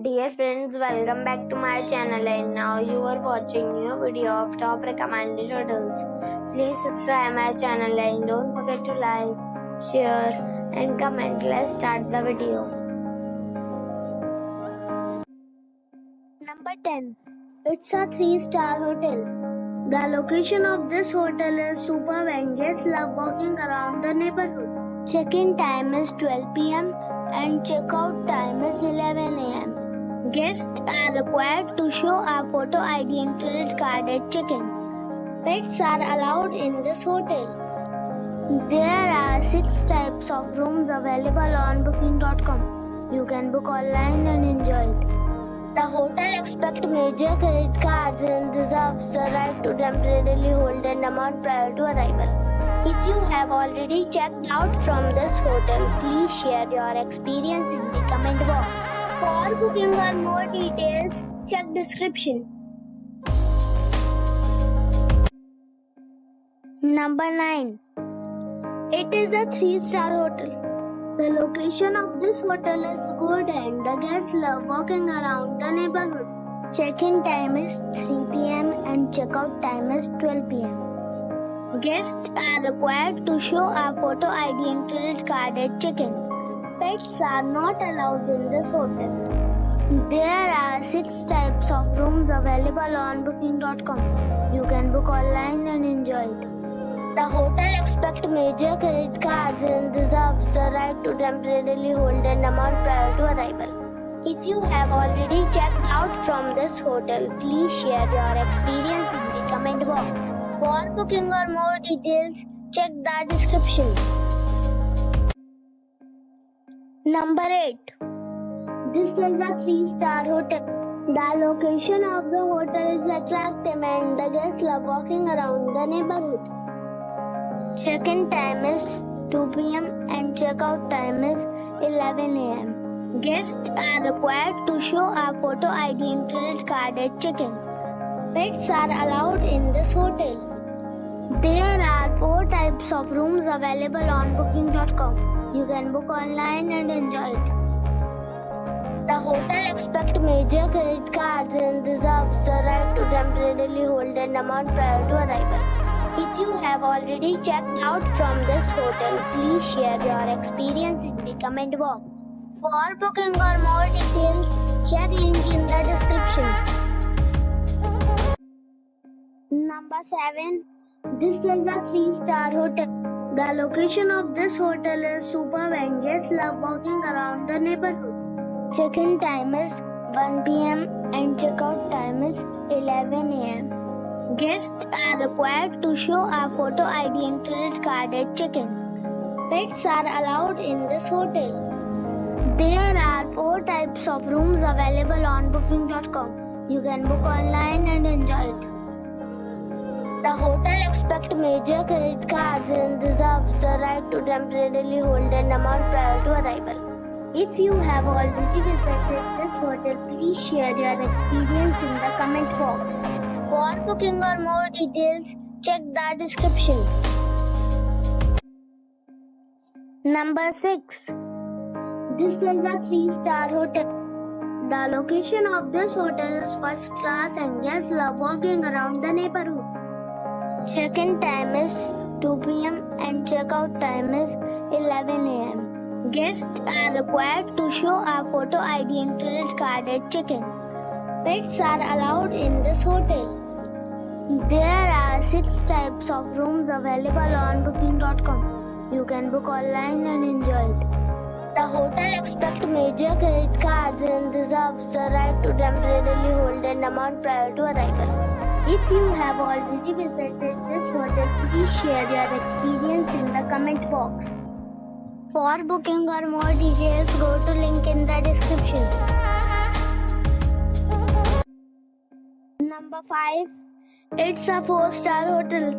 Dear friends, welcome back to my channel and now you are watching new video of top recommended hotels. Please subscribe my channel and don't forget to like, share and comment. Let's start the video. Number 10. It's a 3-star hotel. The location of this hotel is superb and guests love walking around the neighborhood. Check-in time is 12 p.m. and check-out time is 11 a.m. Guests are required to show a photo ID and credit card at check-in. Pets are allowed in this hotel. There are 6 types of rooms available on booking.com. You can book online and enjoy it. The hotel accepts major credit cards and reserves the right to temporarily hold an amount prior to arrival. If you have already checked out from this hotel, please share your experience in the comment box. For booking or more details, check description. Number 9. It is a 3-star hotel. The location of this hotel is good and the guests love walking around the neighborhood. Check-in time is 3 p.m. and check-out time is 12 p.m. Guests are required to show a photo ID and credit card at check-in. Pets are not allowed in this hotel. There are 6 types of rooms available on booking.com. You can book online and enjoy it. The hotel accepts major credit cards and reserves the right to temporarily hold an amount prior to arrival. If you have already checked out from this hotel, please share your experience in the comment box. For booking or more details, check the description. Number 8. This is a 3-star hotel. The location of the hotel is attractive and the guests love walking around the neighborhood. Check-in time is 2 p.m. and check-out time is 11 a.m. Guests are required to show a photo ID and credit card at check-in. Pets are allowed in this hotel. There are 4 types of rooms available on booking.com. You can book online and enjoy it. The hotel accepts major credit cards and reserves the right to temporarily hold an amount prior to arrival. If you have already checked out from this hotel, please share your experience in the comment box. For booking or more details, check link in the description. Number 7. This is a 3-star hotel. The location of this hotel is superb and guests love walking around the neighborhood. Check-in time is 1 p.m. and check-out time is 11 a.m. Guests are required to show a photo ID and credit card at check-in. Pets are allowed in this hotel. There are 4 types of rooms available on booking.com. You can book online and enjoy it. The hotel accepts major credit cards and reserves the right to temporarily hold an amount prior to arrival. If you have already visited this hotel, please share your experience in the comment box. For booking or more details, check the description. Number 6. This is a 3-star hotel. The location of this hotel is first class and guests love walking around the neighborhood. Check-in time is 2 p.m. and check-out time is 11 a.m. Guests are required to show a photo ID and credit card at check-in. Pets are allowed in this hotel. There are 6 types of rooms available on booking.com. You can book online and enjoy it. The hotel accepts major credit cards and reserves the right to temporarily hold an amount prior to arrival. If you have already visited this hotel, please share your experience in the comment box. For booking or more details, go to link in the description. Number 5. It's a 4-star hotel.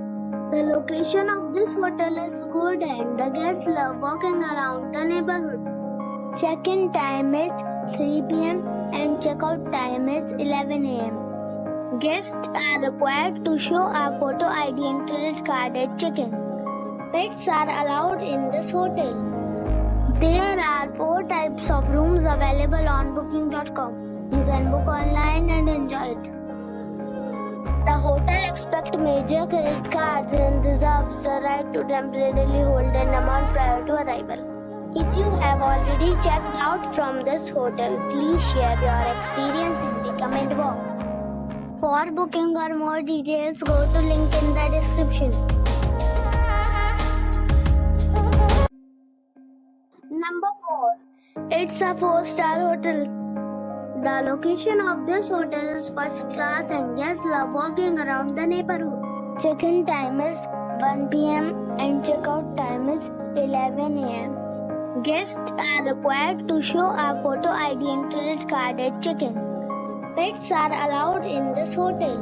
The location of this hotel is good and the guests love walking around the neighborhood. Check-in time is 3 p.m. and check-out time is 11 a.m. Guests are required to show a photo ID and credit card at check-in. Pets are allowed in this hotel. There are 4 types of rooms available on booking.com. You can book online and enjoy it. The hotel expects major credit cards and reserves the right to temporarily hold an amount prior to arrival. If you have already checked out from this hotel, please share your experience in the comment box. For booking or more details, go to link in the description. Number 4. It's a 4-star hotel. The location of this hotel is first class and guests love walking around the neighborhood. Check-in time is 1 p.m. and check-out time is 11 a.m. Guests are required to show a photo ID and credit card at check-in. Pets are allowed in this hotel.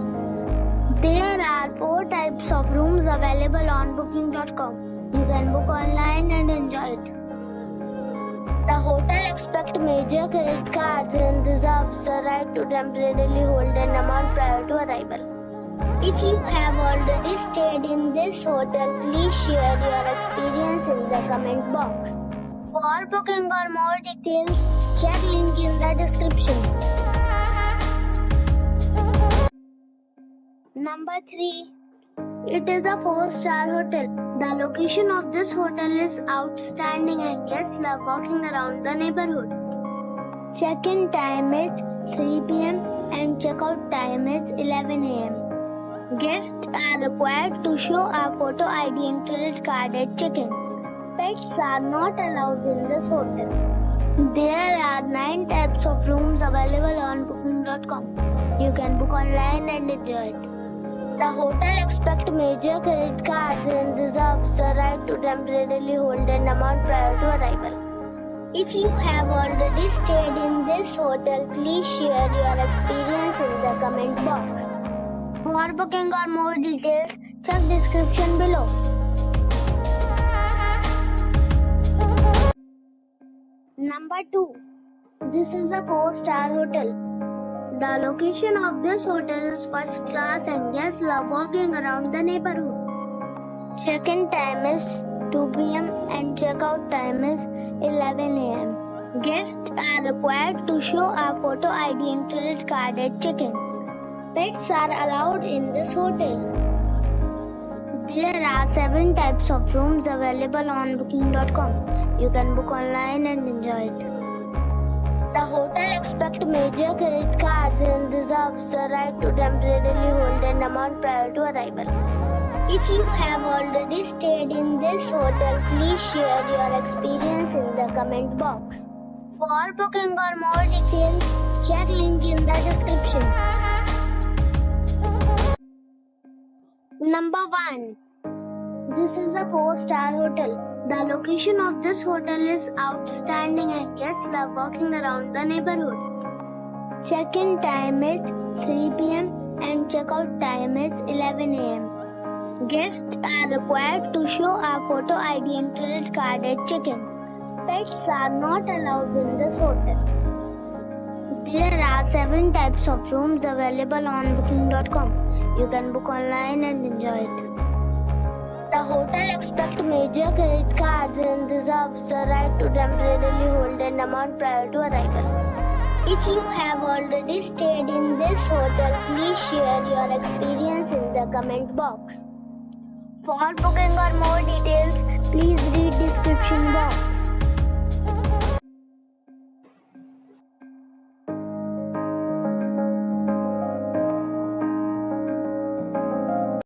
There are 4 types of rooms available on booking.com. You can book online and enjoy it. The hotel expects major credit cards and reserves the right to temporarily hold an amount prior to arrival. If you have already stayed in this hotel, please share your experience in the comment box. For booking or more details, check link in the description. Number 3. It is a 4-star hotel. The location of this hotel is outstanding and guests love walking around the neighborhood. Check-in time is 3 p.m. and check-out time is 11 a.m. Guests are required to show a photo ID and credit card at check-in. Pets are not allowed in this hotel. There are 9 types of rooms available on booking.com. You can book online and enjoy it. The hotel expects major credit cards and reserves the right to temporarily hold an amount prior to arrival. If you have already stayed in this hotel, please share your experience in the comment box. For booking or more details, check description below. Number 2. This is a 4-star hotel. The location of this hotel is first class and guests love walking around the neighborhood. Check-in time is 2 p.m. and check-out time is 11 a.m. Guests are required to show a photo ID and credit card at check-in. Pets are allowed in this hotel. There are 7 types of rooms available on booking.com. You can book online and enjoy it. The hotel expects major credit cards and reserves the right to temporarily hold an amount prior to arrival. If you have already stayed in this hotel, please share your experience in the comment box. For booking or more details, check link in the description. Number 1. This is a 4-star hotel. The location of this hotel is outstanding and guests love walking around the neighborhood. Check-in time is 3 p.m. and check-out time is 11 a.m. Guests are required to show a photo ID and credit card at check-in. Pets are not allowed in this hotel. There are 7 types of rooms available on booking.com. You can book online and enjoy it. The hotel expects major credit cards and reserves the right to temporarily hold an amount prior to arrival. If you have already stayed in this hotel, please share your experience in the comment box. For booking or more details, please read description box.